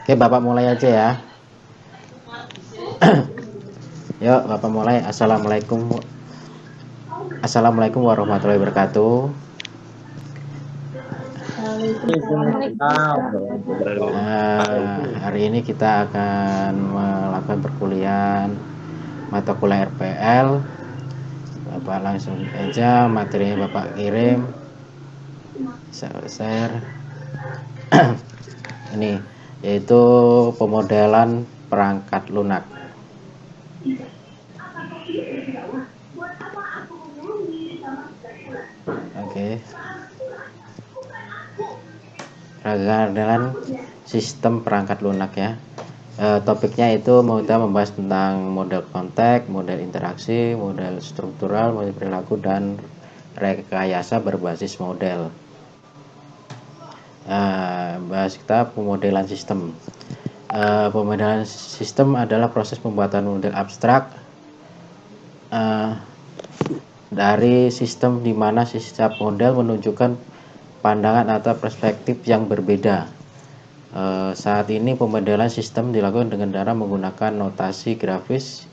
Oke, Bapak mulai aja ya. Yuk, Bapak mulai. Assalamualaikum warahmatullahi wabarakatuh. Waalaikumsalam warahmatullahi Hari ini kita akan melakukan perkuliahan mata kuliah RPL. Bapak langsung aja materinya Bapak kirim, share. Ini yaitu pemodelan perangkat lunak. Oke. Pemodelan sistem perangkat lunak ya. Topiknya itu kita membahas tentang model konteks, model interaksi, model struktural, model perilaku, dan rekayasa berbasis model. Bahas kita pemodelan sistem. Pemodelan sistem adalah proses pembuatan model abstrak dari sistem di mana setiap model menunjukkan pandangan atau perspektif yang berbeda. Saat ini pemodelan sistem dilakukan dengan cara menggunakan notasi grafis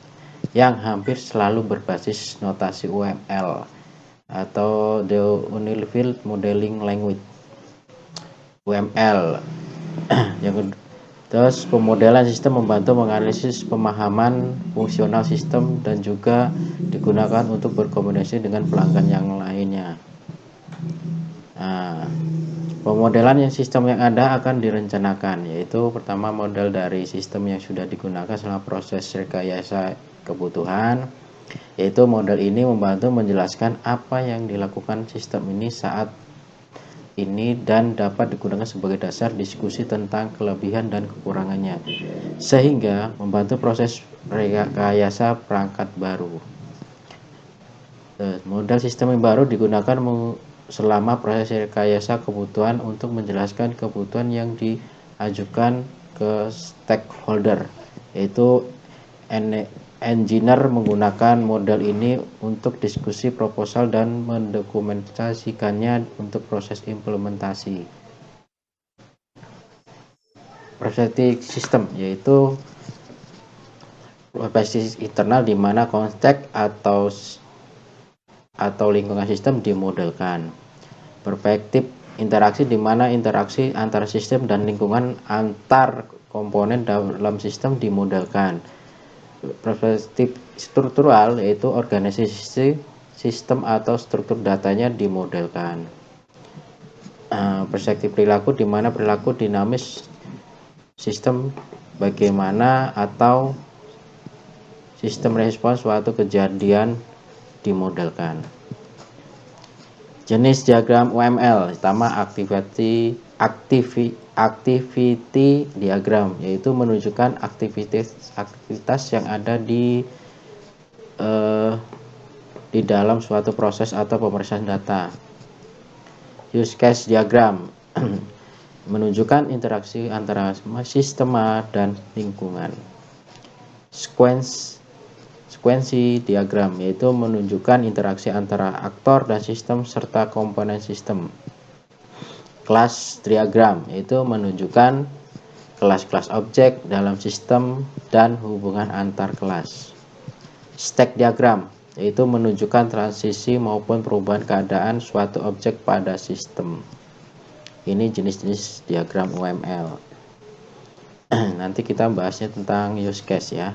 yang hampir selalu berbasis notasi UML atau the Unified Modeling Language UML. Terus pemodelan sistem membantu menganalisis pemahaman fungsional sistem dan juga digunakan untuk berkomunikasi dengan pelanggan yang lainnya. Pemodelan sistem yang ada akan direncanakan, yaitu pertama model dari sistem yang sudah digunakan selama proses rekayasa kebutuhan, yaitu model ini membantu menjelaskan apa yang dilakukan sistem ini saat ini dan dapat digunakan sebagai dasar diskusi tentang kelebihan dan kekurangannya, sehingga membantu proses rekayasa perangkat baru. Model sistem yang baru digunakan selama proses rekayasa kebutuhan untuk menjelaskan kebutuhan yang diajukan ke stakeholder, yaitu engineer menggunakan model ini untuk diskusi proposal dan mendokumentasikannya untuk proses implementasi. Perspektif sistem yaitu perspektif internal di mana konteks atau lingkungan sistem dimodelkan. Perspektif interaksi di mana interaksi antara sistem dan lingkungan antar komponen dalam sistem dimodelkan. Perspektif struktural yaitu organisasi sistem atau struktur datanya dimodelkan. Perspektif perilaku di mana perilaku dinamis sistem bagaimana atau sistem respons suatu kejadian dimodelkan. Jenis diagram UML pertama activity diagram, yaitu menunjukkan aktivitas yang ada di dalam suatu proses atau pemeriksaan data. Use case diagram menunjukkan interaksi antara sistema dan lingkungan. Sequensi diagram yaitu menunjukkan interaksi antara aktor dan sistem serta komponen sistem. Kelas diagram yaitu menunjukkan kelas-kelas objek dalam sistem dan hubungan antar kelas. Stack diagram yaitu menunjukkan transisi maupun perubahan keadaan suatu objek pada sistem. Ini jenis-jenis diagram UML. Nanti kita bahasnya tentang use case ya,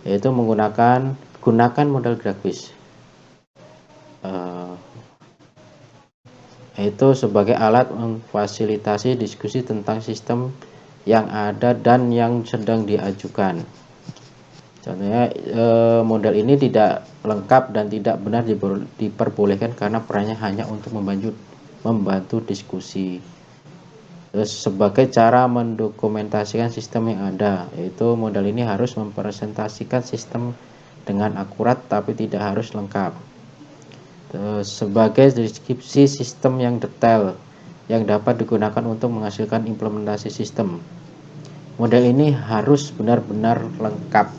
yaitu gunakan model grafis, yaitu sebagai alat memfasilitasi diskusi tentang sistem yang ada dan yang sedang diajukan. Contohnya model ini tidak lengkap dan tidak benar diperbolehkan karena perannya hanya untuk membantu diskusi. Terus sebagai cara mendokumentasikan sistem yang ada, yaitu model ini harus mempresentasikan sistem dengan akurat tapi tidak harus lengkap. Terus sebagai deskripsi sistem yang detail yang dapat digunakan untuk menghasilkan implementasi sistem. Model ini harus benar-benar lengkap.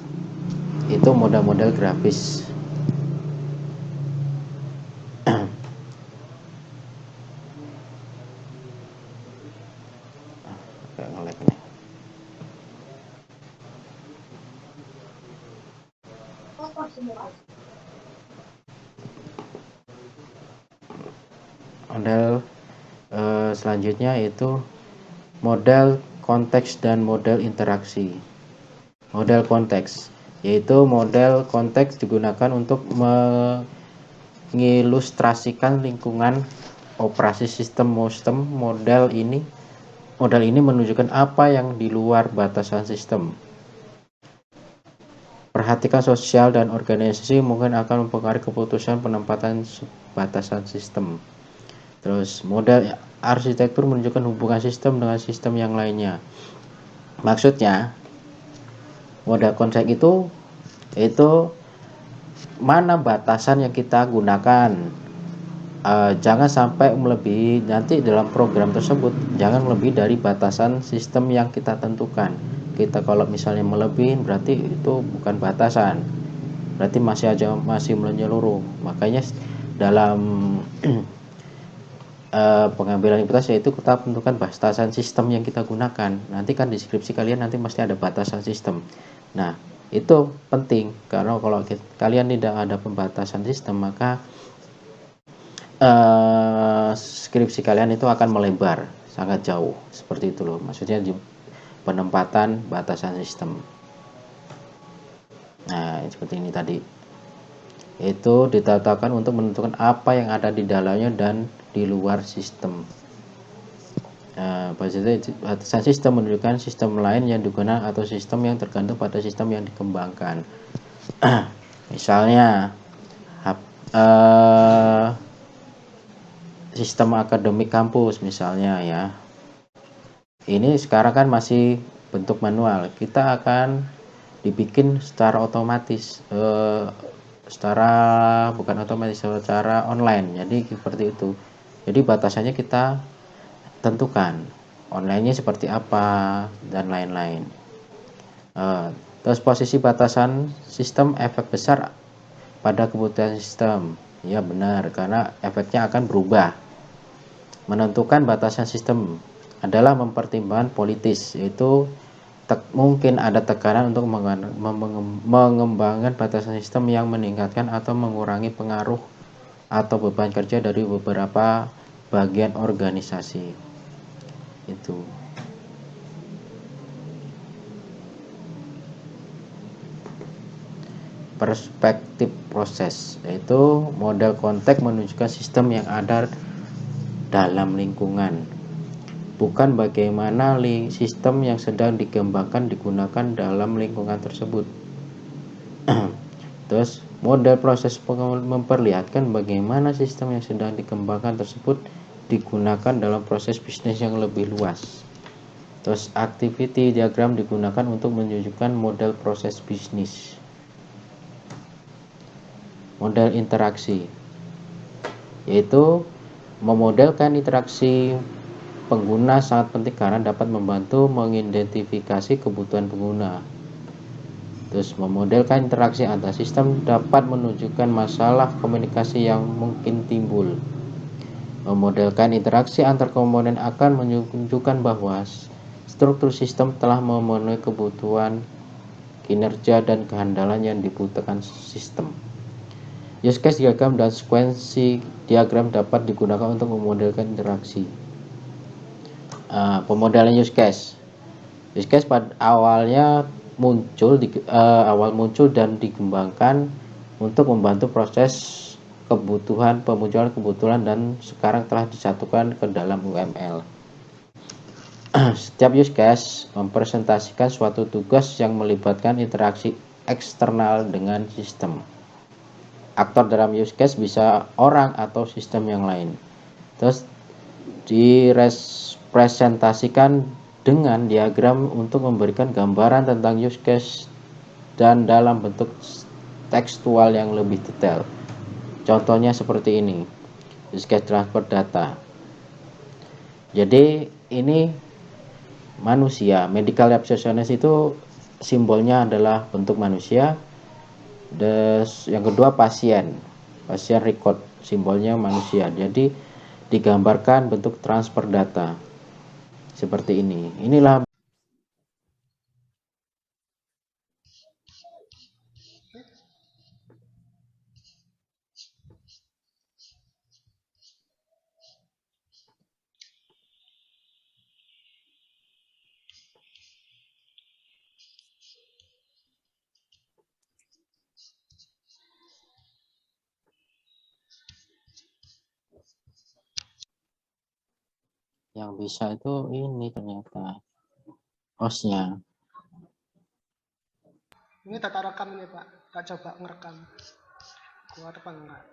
Itu model-model grafis. Ngelek nih. Model selanjutnya yaitu model konteks dan model interaksi. Model konteks yaitu model konteks digunakan untuk mengilustrasikan lingkungan operasi sistem. Model ini menunjukkan apa yang di luar batasan sistem. Perhatikan sosial dan organisasi mungkin akan mempengaruhi keputusan penempatan batasan sistem. Terus model arsitektur menunjukkan hubungan sistem dengan sistem yang lainnya. Maksudnya model konsep itu mana batasan yang kita gunakan. Jangan sampai melebihi, nanti dalam program tersebut jangan lebih dari batasan sistem yang kita tentukan. Kita kalau misalnya melebihi berarti itu bukan batasan, berarti masih menyeluruh. Makanya dalam pengambilan hipotesa yaitu kita tentukan batasan sistem yang kita gunakan. Nanti kan di deskripsi kalian nanti mesti ada batasan sistem. Nah itu penting, karena kalau kalian tidak ada pembatasan sistem maka skripsi kalian itu akan melebar sangat jauh, seperti itu loh, maksudnya di penempatan batasan sistem. Nah seperti ini tadi, itu ditetapkan untuk menentukan apa yang ada di dalamnya dan di luar sistem. Batasan sistem menunjukkan sistem lain yang digunakan atau sistem yang tergantung pada sistem yang dikembangkan. Misalnya sistem akademik kampus misalnya ya, ini sekarang kan masih bentuk manual, kita akan dibikin secara otomatis, secara online. Jadi seperti itu. Jadi batasannya kita tentukan, online-nya seperti apa dan lain-lain. Terus posisi batasan sistem efek besar pada kebutuhan sistem. Ya benar, karena efeknya akan berubah. Menentukan batasan sistem adalah mempertimbangkan politis, yaitu mungkin ada tekanan untuk mengembangkan batasan sistem yang meningkatkan atau mengurangi pengaruh atau beban kerja dari beberapa bagian organisasi. Itu. Perspektif proses, yaitu model konteks menunjukkan sistem yang ada dalam lingkungan, bukan bagaimana sistem yang sedang dikembangkan digunakan dalam lingkungan tersebut. Terus model proses memperlihatkan bagaimana sistem yang sedang dikembangkan tersebut digunakan dalam proses bisnis yang lebih luas. Terus activity diagram digunakan untuk menunjukkan model proses bisnis. Model interaksi, yaitu memodelkan interaksi pengguna sangat penting karena dapat membantu mengidentifikasi kebutuhan pengguna. Terus memodelkan interaksi antar sistem dapat menunjukkan masalah komunikasi yang mungkin timbul. Memodelkan interaksi antar komponen akan menunjukkan bahwa struktur sistem telah memenuhi kebutuhan, kinerja, dan kehandalan yang dibutuhkan sistem. Use case diagram dan sekuensi diagram dapat digunakan untuk memodelkan interaksi. Pemodelan use case. Use case pada awalnya muncul dan dikembangkan untuk membantu proses pemunculan kebutuhan dan sekarang telah disatukan ke dalam UML. Setiap use case mempresentasikan suatu tugas yang melibatkan interaksi eksternal dengan sistem. Aktor dalam use case bisa orang atau sistem yang lain. Terus direpresentasikan dengan diagram untuk memberikan gambaran tentang use case dan dalam bentuk tekstual yang lebih detail. Contohnya seperti ini, use case transfer data. Jadi ini manusia, medical receptionist itu simbolnya adalah bentuk manusia. Yang kedua pasien record, simbolnya manusia. Jadi digambarkan bentuk transfer data seperti ini. Inilah Yang bisa itu ini ternyata hostnya. Ini data rekam ini Pak. Kita coba ngerekam. Kuat apa enggak?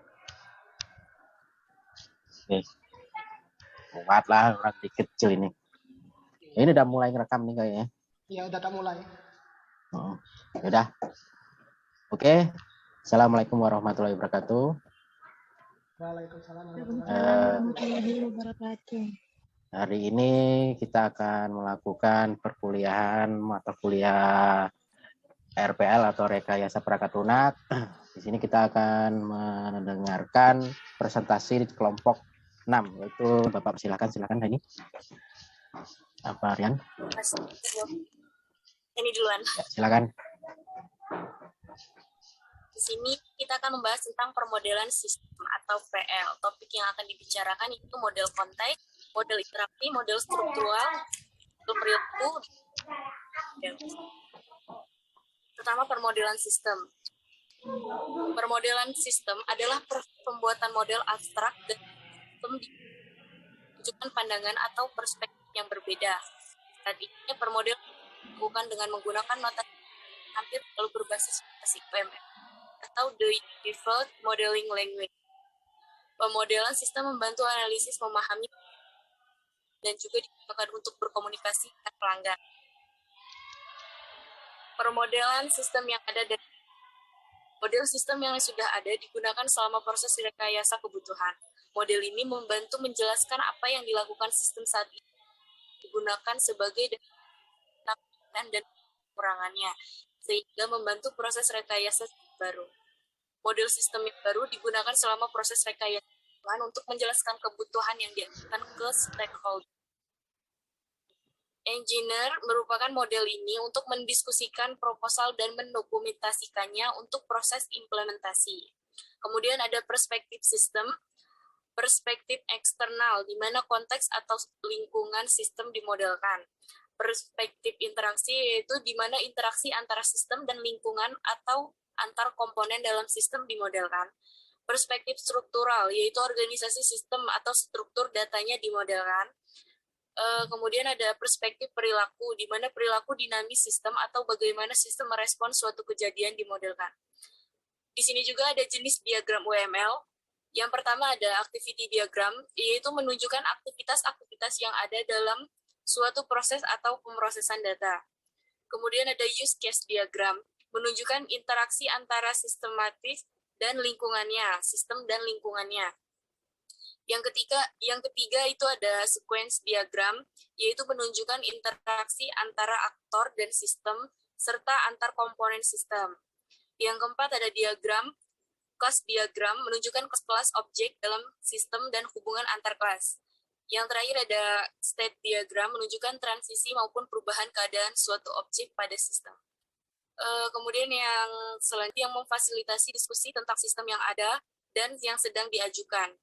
Oke. Kuat lah, orang kecil ini. Ini udah mulai ngerekam nih kayaknya. Ya udah mulai. Oh, udah. Oke. Assalamualaikum warahmatullahi wabarakatuh. Waalaikumsalam warahmatullahi wabarakatuh. Hari ini kita akan melakukan perkuliahan mata kuliah RPL atau Rekayasa Perangkat Lunak. Di sini kita akan mendengarkan presentasi kelompok 6, yaitu Bapak silakan ini. Apa Rian? Ini duluan. Ya, silakan. Di sini kita akan membahas tentang permodelan sistem atau PL. Topik yang akan dibicarakan itu model konteks, model interaksi, model struktural, model perilaku. Pertama, permodelan sistem. Permodelan sistem adalah pembuatan model abstrak dan sistem menunjukkan pandangan atau perspektif yang berbeda. Tadinya permodel dilakukan dengan menggunakan notasi hampir selalu berbasis UML atau the default modeling language. Pemodelan sistem membantu analisis memahami dan juga digunakan untuk berkomunikasi dengan pelanggan. Permodelan sistem yang ada dan model sistem yang sudah ada digunakan selama proses rekayasa kebutuhan. Model ini membantu menjelaskan apa yang dilakukan sistem saat ini digunakan sebagai data dan kekurangannya, sehingga membantu proses rekayasa baru. Model sistem yang baru digunakan selama proses rekayasa untuk menjelaskan kebutuhan yang diajukan ke stakeholder. Engineer merupakan model ini untuk mendiskusikan proposal dan mendokumentasikannya untuk proses implementasi. Kemudian ada perspektif sistem, perspektif eksternal, di mana konteks atau lingkungan sistem dimodelkan. Perspektif interaksi, yaitu di mana interaksi antara sistem dan lingkungan atau antar komponen dalam sistem dimodelkan. Perspektif struktural, yaitu organisasi sistem atau struktur datanya dimodelkan. Kemudian ada perspektif perilaku, di mana perilaku dinamis sistem atau bagaimana sistem merespon suatu kejadian dimodelkan. Di sini juga ada jenis diagram UML. Yang pertama ada activity diagram, yaitu menunjukkan aktivitas-aktivitas yang ada dalam suatu proses atau pemrosesan data. Kemudian ada use case diagram, menunjukkan interaksi antara sistematis dan lingkungannya, sistem dan lingkungannya. Yang ketiga itu ada sequence diagram, yaitu menunjukkan interaksi antara aktor dan sistem, serta antar komponen sistem. Yang keempat ada diagram, class diagram, menunjukkan kelas objek dalam sistem dan hubungan antar kelas. Yang terakhir ada state diagram, menunjukkan transisi maupun perubahan keadaan suatu objek pada sistem. Kemudian yang selanjutnya yang memfasilitasi diskusi tentang sistem yang ada dan yang sedang diajukan.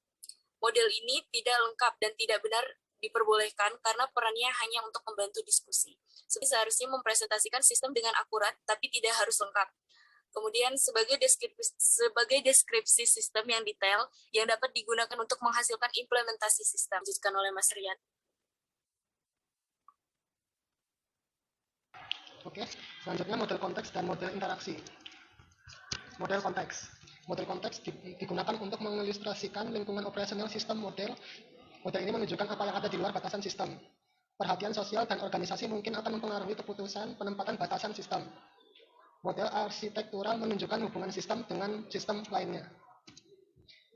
Model ini tidak lengkap dan tidak benar diperbolehkan karena perannya hanya untuk membantu diskusi. Seharusnya mempresentasikan sistem dengan akurat, tapi tidak harus lengkap. Kemudian sebagai deskripsi sistem yang detail yang dapat digunakan untuk menghasilkan implementasi sistem. Dilanjutkan oleh Mas Rian. Oke, selanjutnya model konteks dan model interaksi. Model konteks. Model konteks digunakan untuk mengilustrasikan lingkungan operasional sistem model. Model ini menunjukkan apa yang ada di luar batasan sistem. Perhatian sosial dan organisasi mungkin akan mempengaruhi keputusan penempatan batasan sistem. Model arsitektural menunjukkan hubungan sistem dengan sistem lainnya.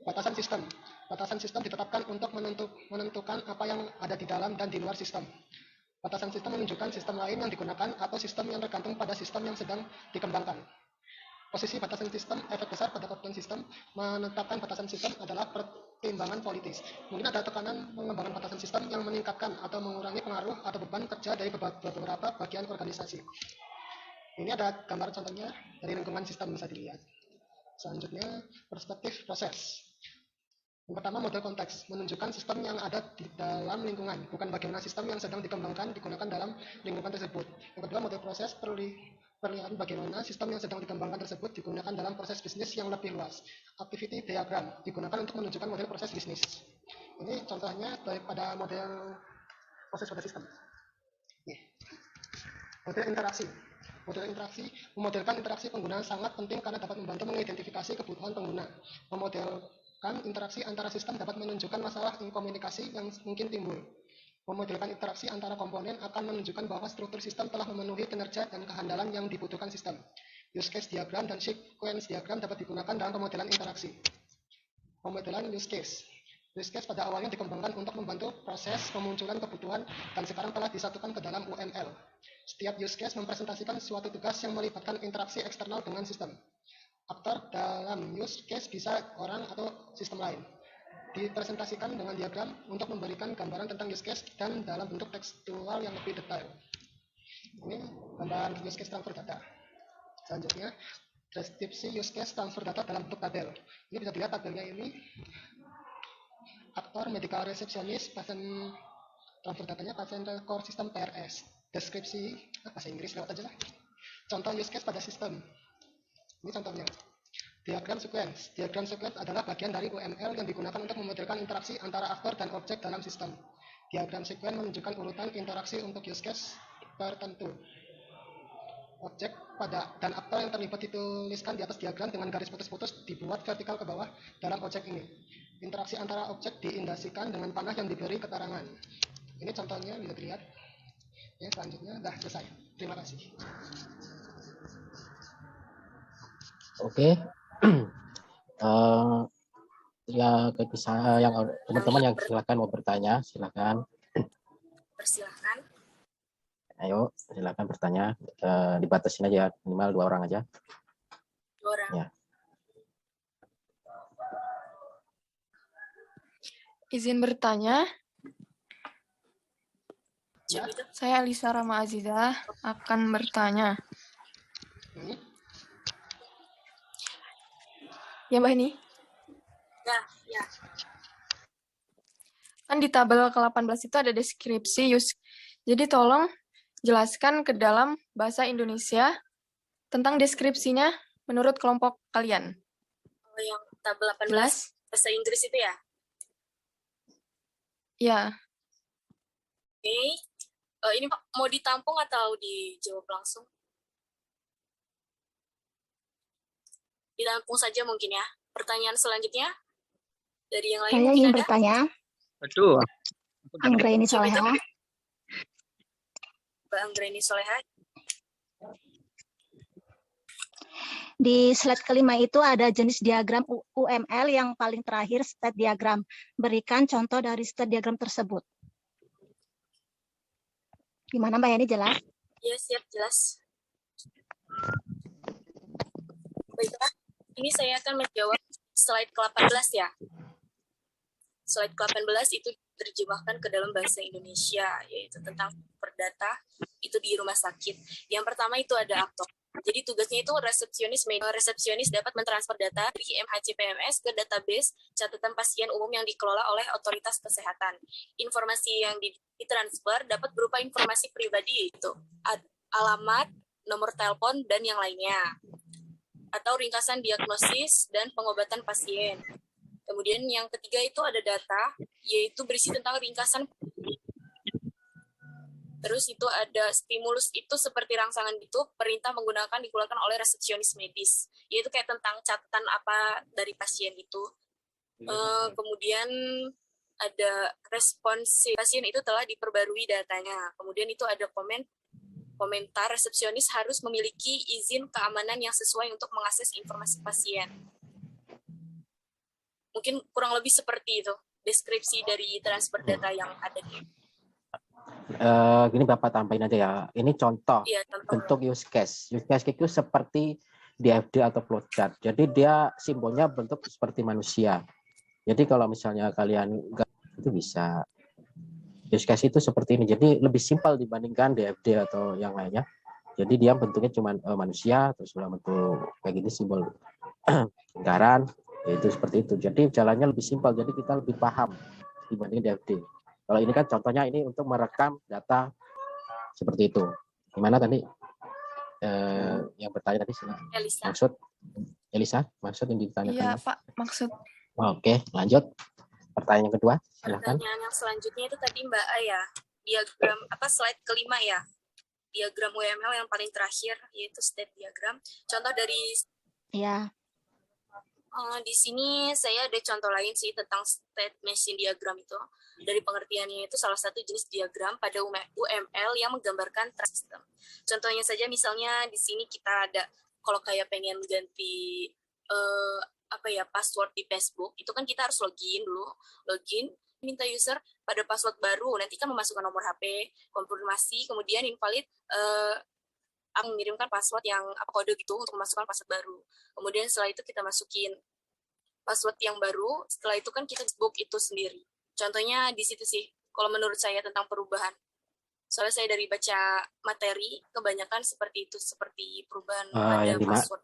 Batasan sistem. Batasan sistem ditetapkan untuk menentukan apa yang ada di dalam dan di luar sistem. Batasan sistem menunjukkan sistem lain yang digunakan atau sistem yang tergantung pada sistem yang sedang dikembangkan. Posisi batasan sistem, efek besar pada kebutuhan sistem, menetapkan batasan sistem adalah pertimbangan politis. Mungkin ada tekanan mengembangkan batasan sistem yang meningkatkan atau mengurangi pengaruh atau beban kerja dari beberapa bagian organisasi. Ini ada gambar contohnya dari lingkungan sistem bisa dilihat. Selanjutnya, perspektif proses. Yang pertama, model konteks, menunjukkan sistem yang ada di dalam lingkungan, bukan bagaimana sistem yang sedang dikembangkan digunakan dalam lingkungan tersebut. Yang kedua, model proses, perlihatkan bagaimana sistem yang sedang dikembangkan tersebut digunakan dalam proses bisnis yang lebih luas. Activity diagram, digunakan untuk menunjukkan model proses bisnis. Ini contohnya daripada model proses pada sistem. Model interaksi. Model interaksi memodelkan interaksi penggunaan sangat penting karena dapat membantu mengidentifikasi kebutuhan pengguna. Memodelkan interaksi antara sistem dapat menunjukkan masalah komunikasi yang mungkin timbul. Memodelkan interaksi antara komponen akan menunjukkan bahwa struktur sistem telah memenuhi kinerja dan kehandalan yang dibutuhkan sistem. Use case diagram dan sequence diagram dapat digunakan dalam pemodelan interaksi. Pemodelan use case. Use case pada awalnya dikembangkan untuk membantu proses pemunculan kebutuhan dan sekarang telah disatukan ke dalam UML. Setiap use case mempresentasikan suatu tugas yang melibatkan interaksi eksternal dengan sistem. Aktor dalam use case bisa orang atau sistem lain. Dipresentasikan dengan diagram untuk memberikan gambaran tentang use case dan dalam bentuk tekstual yang lebih detail. Ini gambaran use case transfer data. Selanjutnya, deskripsi use case transfer data dalam bentuk tabel. Ini bisa dilihat tabelnya ini. Aktor medical receptionist, pasien transfer datanya pasien record sistem PRS. Deskripsi bahasa Inggris lewat aja lah. Contoh use case pada sistem. Ini contohnya. Diagram sequence. Diagram sequence adalah bagian dari UML yang digunakan untuk memodelkan interaksi antara aktor dan objek dalam sistem. Diagram sequence menunjukkan urutan interaksi untuk use case tertentu. Objek pada dan aktor yang terlibat dituliskan di atas diagram dengan garis putus-putus dibuat vertikal ke bawah dalam objek ini. Interaksi antara objek diindikasikan dengan panah yang diberi keterangan. Ini contohnya bisa dilihat. Ya, selanjutnya dah selesai. Terima kasih. Oke. Ya, yang teman-teman yang silakan mau bertanya, silakan. Persilahkan. Ayo, silakan bertanya. Dibatasin aja, minimal 2 orang aja. 2 orang. Ya. Izin bertanya, Ya. saya Lisa Rama Azizah akan bertanya. Ya Mbak ini? Ya. Kan di tabel ke-18 itu ada deskripsi use. Jadi tolong jelaskan ke dalam bahasa Indonesia tentang deskripsinya menurut kelompok kalian. Oh, yang tabel 18 Jelas? bahasa Inggris itu ya? Ya, Oke. Ini mau ditampung atau dijawab langsung? Ditampung saja mungkin ya. Pertanyaan selanjutnya dari yang lain Saya mungkin ingin ada? bertanya, Aduh. Anggreni Soleha. Mbak Anggreni Soleha. Di slide kelima itu ada jenis diagram UML yang paling terakhir state diagram. Berikan contoh dari state diagram tersebut. Gimana Mbak Yani, jelas? Ya, siap, jelas. Baiklah, ini saya akan menjawab slide ke-18 ya. Slide ke-18 itu diterjemahkan ke dalam bahasa Indonesia, yaitu tentang perdata itu di rumah sakit. Yang pertama itu ada aktor. Jadi tugasnya itu resepsionis dapat mentransfer data dari MHCPMS ke database catatan pasien umum yang dikelola oleh otoritas kesehatan. Informasi yang ditransfer dapat berupa informasi pribadi, yaitu alamat, nomor telepon, dan yang lainnya. Atau ringkasan diagnosis dan pengobatan pasien. Kemudian yang ketiga itu ada data, yaitu berisi tentang ringkasan. Terus itu ada stimulus, itu seperti rangsangan gitu, perintah menggunakan dikeluarkan oleh resepsionis medis, yaitu kayak tentang catatan apa dari pasien itu. Kemudian ada respons pasien itu telah diperbarui datanya. Kemudian itu ada komentar resepsionis harus memiliki izin keamanan yang sesuai untuk mengakses informasi pasien. Mungkin kurang lebih seperti itu deskripsi dari transfer data yang ada. Gini Bapak tambahin aja ya. Ini contoh bentuk use case. Use case itu seperti DFD atau flowchart. Jadi dia simbolnya bentuk seperti manusia. Jadi kalau misalnya kalian itu bisa. Use case itu seperti ini. Jadi lebih simpel dibandingkan DFD atau yang lainnya. Jadi dia bentuknya cuma manusia, terus dalam bentuk kayak gini simbol lingkaran. Itu seperti itu. Jadi jalannya lebih simpel. Jadi kita lebih paham dibanding DFD. Kalau ini kan contohnya ini untuk merekam data seperti itu. Gimana tadi? Yang bertanya tadi maksud Elisa, maksud yang ditanyakan? Iya Pak, maksud. Oke, lanjut. Pertanyaan yang kedua, silakan. Pertanyaan yang selanjutnya itu tadi Mbak Aya. diagram slide kelima ya, diagram UML yang paling terakhir yaitu state diagram. Contoh dari Ya, di sini saya ada contoh lain sih tentang state machine diagram itu. Dari pengertiannya itu salah satu jenis diagram pada UML yang menggambarkan system. Contohnya saja misalnya di sini kita ada kalau kayak pengen ganti password di Facebook, itu kan kita harus login, minta user pada password baru, nanti kan memasukkan nomor HP, konfirmasi, kemudian invalid mengirimkan password yang kode gitu untuk memasukkan password baru. Kemudian setelah itu kita masukin password yang baru, setelah itu kan kita Facebook itu sendiri. Contohnya di situ sih, kalau menurut saya tentang perubahan. Soalnya saya dari baca materi, kebanyakan seperti itu, seperti perubahan pada password.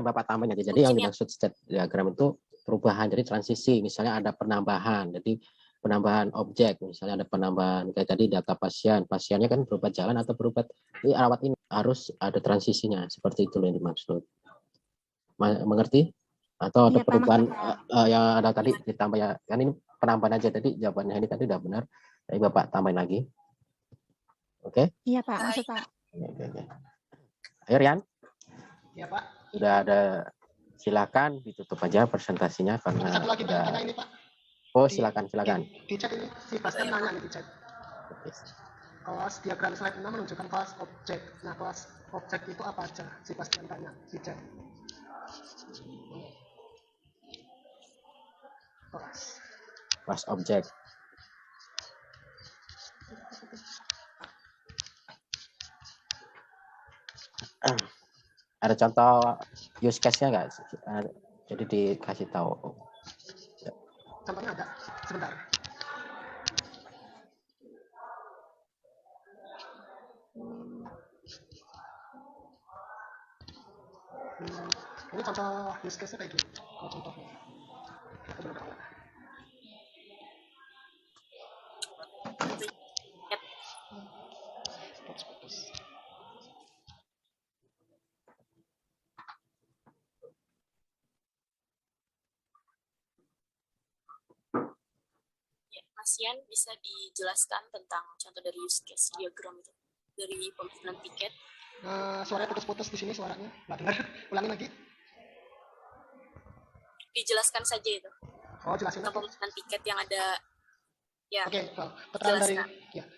Bapak tambahin aja. Jadi yang dimaksud state diagram itu perubahan, jadi transisi. Misalnya ada penambahan, jadi penambahan objek, misalnya ada penambahan kayak tadi data pasiennya kan berobat jalan atau berobat rawat ini, harus ada transisinya, seperti itu yang dimaksud. Mengerti? Atau ada perubahan yang ada tadi ditambah ya, kan ini penambahan aja, tadi jawabannya ini tadi udah benar, tapi Bapak tambahin lagi. Oke? Iya Pak, maksud Pak. Oke. Ayo Rian. Ya Pak. Udah ada, silakan ditutup aja presentasinya karena satu lagi udah... ini Pak. Oh, silakan. Di chat ini si Bastian nanya nih di chat. Kelas diagram slide 6 menunjukkan kelas objek. Nah, kelas objek itu apa aja? Si Bastian tanya di chat. Kelas objek. Ada contoh use case-nya nggak? Jadi dikasih tahu. Contohnya ada, sebentar. Ini contoh use case-nya kayak gini. Kalau contohnya. Mas Yan, bisa dijelaskan tentang contoh dari use case diagram itu dari pemesanan tiket? Suaranya putus-putus di sini suaranya, nggak dengar. Ulangi lagi. Dijelaskan saja itu. Oh, jelasin. Tentang pemesanan tiket yang ada. Ya. Oke,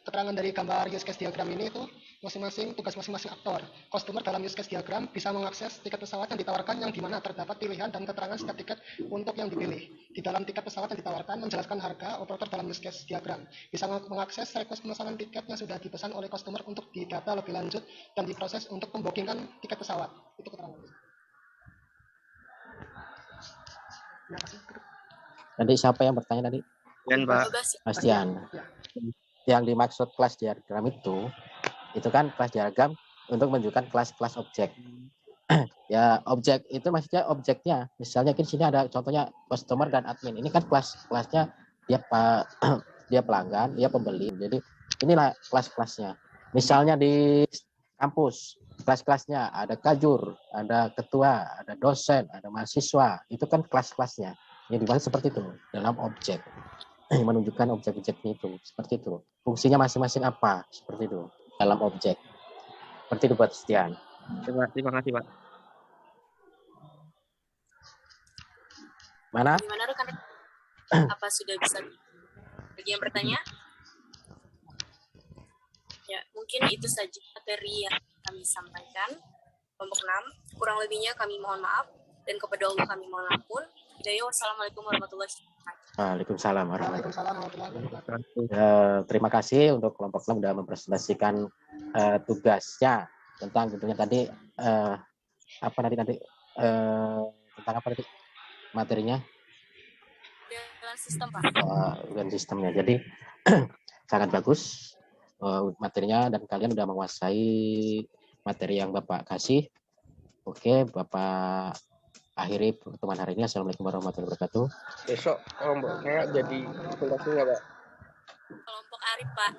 keterangan dari gambar use case diagram ini itu tugas masing-masing aktor. Customer dalam use case diagram bisa mengakses tiket pesawat yang ditawarkan yang dimana terdapat pilihan dan keterangan setiap tiket untuk yang dipilih. Di dalam tiket pesawat yang ditawarkan menjelaskan harga. Operator dalam use case diagram bisa mengakses request pemesanan tiket yang sudah dipesan oleh customer untuk didata lebih lanjut dan diproses untuk pembookingan tiket pesawat. Itu keterangan. Nanti siapa yang bertanya tadi? Dan Pak Bastian. Yang dimaksud kelas diagram itu kan kelas diagram untuk menunjukkan kelas-kelas objek. Ya, objek itu maksudnya objeknya. Misalnya di sini ada contohnya customer dan admin. Ini kan kelasnya dia pelanggan, dia pembeli. Jadi inilah kelas-kelasnya. Misalnya di kampus, kelas-kelasnya ada kajur, ada ketua, ada dosen, ada mahasiswa. Itu kan kelas-kelasnya. Yang dimaksud seperti itu dalam objek. Menunjukkan objek-objeknya itu seperti itu, fungsinya masing-masing apa, seperti itu dalam objek, seperti itu buat Stian. Terima kasih Pak. Gimana rekan? Apa sudah bisa bagi yang bertanya? Ya, mungkin itu saja materi yang kami sampaikan. Kelompok 6, kurang lebihnya kami mohon maaf dan kepada Allah kami mohon ampun. Wassalamualaikum warahmatullahi wabarakatuh. Waalaikumsalam warahmatullahi wabarakatuh. Terima kasih untuk kelompok 6 sudah mempresentasikan tugasnya tentang tentunya tadi tentang apa tadi materinya? Dengan sistem Pak. Dengan sistemnya. Jadi sangat bagus materinya dan kalian sudah menguasai materi yang Bapak kasih. Oke, Bapak akhiri pertemuan hari ini. Assalamualaikum warahmatullahi wabarakatuh. Besok kelompoknya jadi presentasi nggak Pak? Kelompok Arif Pak.